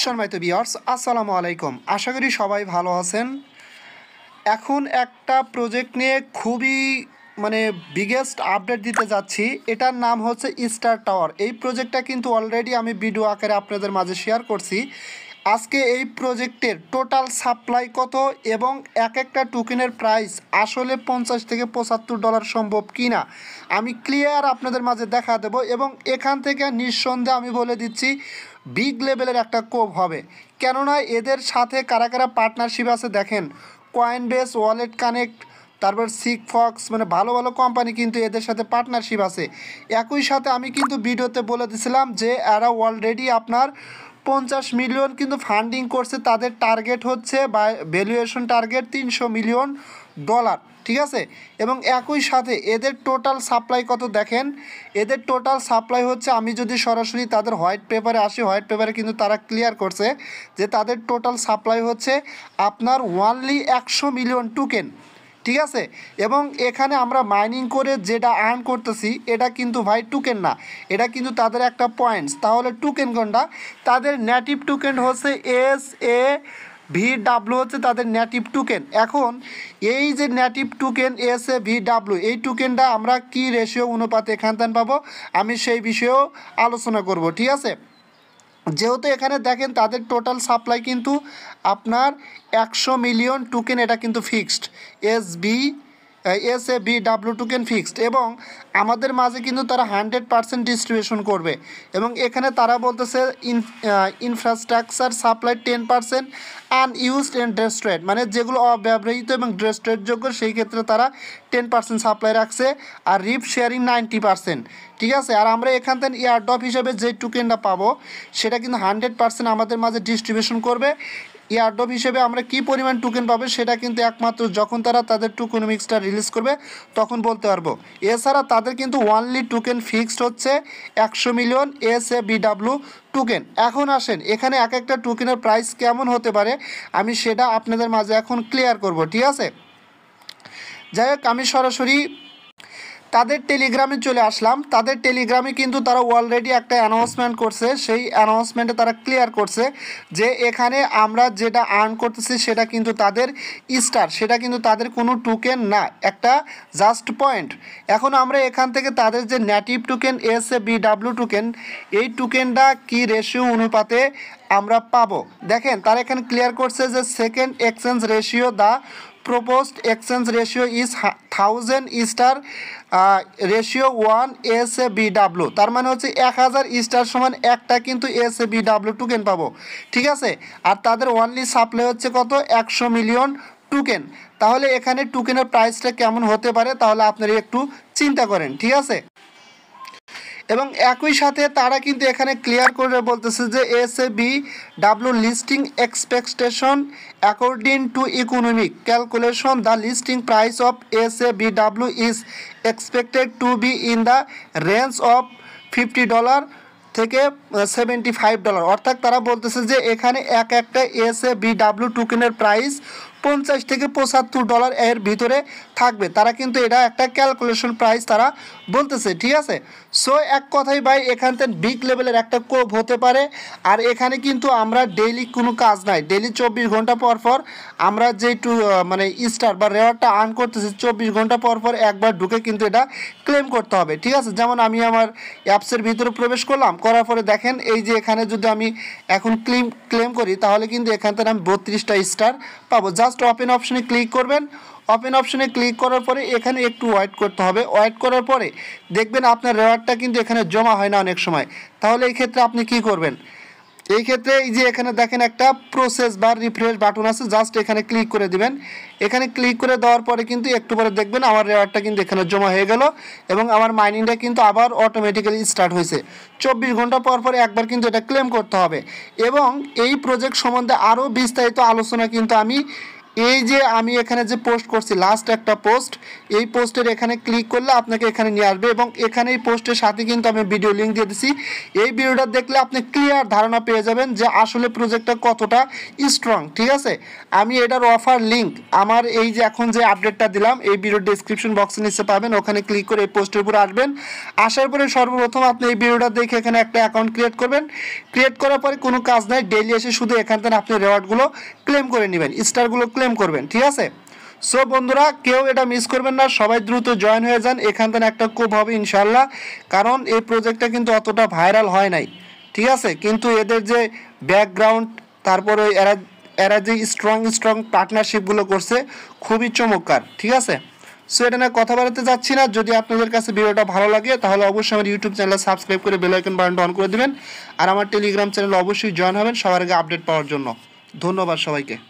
সম্মানিত ভিউয়ার্স, আসসালামু আলাইকুম। আশা করি সবাই ভালো আছেন। এখন একটা প্রজেক্ট নিয়ে খুবই বিগেস্ট আপডেট দিতে যাচ্ছি। এটার নাম হচ্ছে স্টার টাওয়ার। এই প্রজেক্টটা কিন্তু অলরেডি আমি ভিডিও আকারে আপনাদের মাঝে শেয়ার করছি। আজকে এই প্রজেক্টের টোটাল সাপ্লাই কত এবং এক একটা টোকেনের প্রাইস আসলে $50 থেকে $75 সম্ভব কি না আমি ক্লিয়ার আপনাদের মাঝে দেখা দেব। এবং এখান থেকে নিঃসন্দেহে আমি বলে দিচ্ছি বিগ লেভেলের একটা কোভ হবে। কেননা এদের সাথে কারা কারা পার্টনারশিপ আছে দেখেন, কয়েনবেস, ওয়ালেট কানেক্ট, তারপর সিকফক্স, ভালো ভালো কোম্পানি কিন্তু এদের সাথে পার্টনারশিপ আছে। একই সাথে আমি কিন্তু ভিডিওতে বলে দিছিলাম যে এরা অলরেডি আপনার 50 মিলিয়ন কিন্তু ফান্ডিং করছে। তাদের টার্গেট হচ্ছে বা ভ্যালুয়েশন টার্গেট $300 মিলিয়ন, ঠিক আছে। এবং একই সাথে এদের টোটাল সাপ্লাই কত দেখেন, এদের টোটাল সাপ্লাই হচ্ছে, আমি যদি সরাসরি তাদের হোয়াইট পেপারে আসি, হোয়াইট পেপারে কিন্তু তারা ক্লিয়ার করছে যে তাদের টোটাল সাপ্লাই হচ্ছে আপনার ওনলি 100 মিলিয়ন টোকেন, ঠিক আছে। এবং এখানে আমরা মাইনিং করে যেটা আর্ন করতেছি এটা কিন্তু ভাই টোকেন না, এটা কিন্তু তাদের একটা পয়েন্টস। তাহলে টোকেন কোনটা? তাদের নেটিভ টোকেন হচ্ছে SAVW, হচ্ছে তাদের নেটিভ টোকেন। এখন এই যে নেটিভ টোকেন SAVW, এই টোকেনটা আমরা কি রেশিও অনুপাতে এখান থেকে পাবো আমি সেই বিষয়েও আলোচনা করব, ঠিক আছে। যেহেতু এখানে দেখেন তাদের টোটাল সাপ্লাই কিন্তু আপনার 100 মিলিয়ন টোকেন, এটা কিন্তু ফিক্সড। SAVW টোকেন ফিক্সড এবং আমাদের মাঝে কিন্তু তারা 100% ডিস্ট্রিবিউশন করবে। এবং এখানে তারা বলতেছে infrastructure supply 10% unused and destroyed, যেগুলো অব্যবহৃত এবং ডেস্ট্রয়েডযোগ্য সেই ক্ষেত্রে তারা 10% সাপ্লাই রাখছে। আর রিপ শেয়ারিং 90%, ঠিক আছে। আর আমরা এখান থেকে এয়ারড্রপ হিসেবে যে টোকেনটা পাবো সেটা কিন্তু 100% আমাদের মাঝে ডিস্ট্রিবিউশন করবে। এয়ারড্রপ হিসেবে আমরা কি পরিমাণ টোকেন পাবে সেটা কিন্তু একমাত্র যখন তারা তাদের টোকেনমিক্সটা রিলিজ করবে তখন বলতে পারবো। এছাড়া তাদের কিন্তু ওনলি টোকেন ফিক্সড হচ্ছে 100 মিলিয়ন SAVW টোকেন। এখন আসেন এখানে এক একটা টোকেনের প্রাইস কেমন হতে পারে আমি সেটা আপনাদের মাঝে এখন ক্লিয়ার করব, ঠিক আছে। যাই হোক, আমি সরাসরি তাদের টেলিগ্রামে চলে আসলাম। তাদের টেলিগ্রামে কিন্তু তারা অলরেডি একটা অ্যানাউন্সমেন্ট করছে। সেই অ্যানাউন্সমেন্টে তারা ক্লিয়ার করছে যে এখানে আমরা যেটা আর্ন করতেছি সেটা কিন্তু তাদের স্টার, সেটা কিন্তু তাদের কোনো টোকেন না, একটা জাস্ট পয়েন্ট। এখন আমরা এখান থেকে তাদের যে নেটিভ টোকেন SAVW টোকেন, এই টোকেনটা কি রেশিও অনুপাতে আমরা পাবো দেখেন, তারা এখানে ক্লিয়ার করছে যে second exchange ratio the proposed exchange ratio is 1000 star ratio 1 SAVW। তার মানে হচ্ছে 1000 স্টার সমান একটা কিন্তু SAVW টোকেন পাবো, ঠিক আছে। আর তাদের ওনলি সাপ্লাই হচ্ছে কত? 100 মিলিয়ন টোকেন। তাহলে এখানে টোকেনের প্রাইসটা কেমন হতে পারে তাহলে আপনারা একটু চিন্তা করেন, ঠিক আছে। এবং একই সাথে তারা কিন্তু এখানে ক্লিয়ার করে বলতেছে যে SAVW listing expectation according to economic calculation the listing price of SAVW is expected to be in the range of $50 থেকে $75। অর্থাৎ তারা বলতেছে যে এখানে এক একটা SAVW টোকেনের প্রাইস $50 থেকে $75 এর ভিতরে থাকবে। তারা কিন্তু এটা একটা ক্যালকুলেশন প্রাইস তারা বলতেছে, ঠিক আছে। সো এক কথাই ভাই এখান থেকে বিগ লেভেলের একটা কোভ হতে পারে। আর এখানে কিন্তু আমরা ডেইলি কোনো কাজ নাই, ডেইলি 24 ঘন্টা পর পর আমরা যে স্টার বা রেওয়ার্ডটা আর্ন করতেছি 24 ঘন্টা পর পর একবার ঢুকে কিন্তু এটা ক্লেম করতে হবে, ঠিক আছে। যেমন আমি আমার অ্যাপসের ভিতরে প্রবেশ করলাম, করার পরে দেখেন এই যে এখানে যদি আমি এখন ক্লেম করি তাহলে কিন্তু এখান থেকে আমি 32টা স্টার পাবো। জাস্ট ওপেন অপশনে ক্লিক করবেন। ওপেন অপশনে ক্লিক করার পরে এখানে একটু ওয়েট করতে হবে। ওয়েট করার পরে দেখবেন আপনার রেওয়ার্ডটা কিন্তু এখানে জমা হয় না অনেক সময়। তাহলে এই ক্ষেত্রে আপনি কি করবেন? এই ক্ষেত্রে এই যে এখানে দেখেন একটা প্রসেস বা রিফ্রেশ বাটন আছে, জাস্ট এখানে ক্লিক করে দিবেন। এখানে ক্লিক করে দেওয়ার পরে কিন্তু একটু পরে দেখবেন আমার রেওয়ার্ডটা কিন্তু এখানে জমা হয়ে গেল এবং আমার মাইনিংটা কিন্তু আবার অটোমেটিক্যালি স্টার্ট হয়েছে। 24 ঘন্টা পর পর একবার কিন্তু এটা ক্লেম করতে হবে। এবং এই প্রজেক্ট সম্বন্ধে আরও বিস্তারিত আলোচনা কিন্তু আমি এই যে আমি এখানে যে পোস্ট করছি লাস্ট একটা পোস্ট, এই পোস্টের এখানে ক্লিক করলে আপনাকে এখানে নিয়ে আসবে এবং এখানে এই পোস্টের সাথে কিন্তু আমি ভিডিও লিঙ্ক দিয়ে দিছি। এই ভিডিওটা দেখলে আপনি ক্লিয়ার ধারণা পেয়ে যাবেন যে আসলে প্রজেক্টটা কতটা স্ট্রং। ঠিক আছে, আমি এটার অফার লিঙ্ক আমার এই যে এখন যে আপডেটটা দিলাম এই ভিডিওর ডেসক্রিপশন বক্সে নিচে পাবেন, ওখানে ক্লিক করে এই পোস্টের উপরে আসবেন। আসার পরে সর্বপ্রথম আপনি এই ভিডিওটা দেখে এখানে একটা অ্যাকাউন্ট ক্রিয়েট করবেন। ক্রিয়েট করার পরে কোনো কাজ নাই, ডেইলি এসে শুধু এখান থেকে আপনি রেওয়ার্ডগুলো ক্লেম করে নেবেন, স্টারগুলো ক্লেম করবেন। ঠিক আছে, সো বন্ধুরা কেউ এটা মিস করবেন না, সবাই দ্রুত জয়েন হয়ে যান। এখান থেকে একটা কোপ হবে ইনশাল্লাহ, কারণ এই প্রজেক্টটা কিন্তু অতটা ভাইরাল হয় নাই। ঠিক আছে, কিন্তু এদের যে ব্যাকগ্রাউন্ড, তারপরে এরা যে স্ট্রং পার্টনারশিপগুলো করছে খুবই চমৎকার। ঠিক আছে, সো এটা নিয়ে কথা বলতে যাচ্ছি না। যদি আপনাদের কাছে ভিডিওটা ভালো লাগে তাহলে অবশ্যই আমার ইউটিউব চ্যানেল সাবস্ক্রাইব করে বেল আইকন বাটনটা অন করে দিবেন, আর আমার টেলিগ্রাম চ্যানেলে অবশ্যই জয়েন হবেন সবার আগে আপডেট পাওয়ার জন্য। ধন্যবাদ সবাইকে।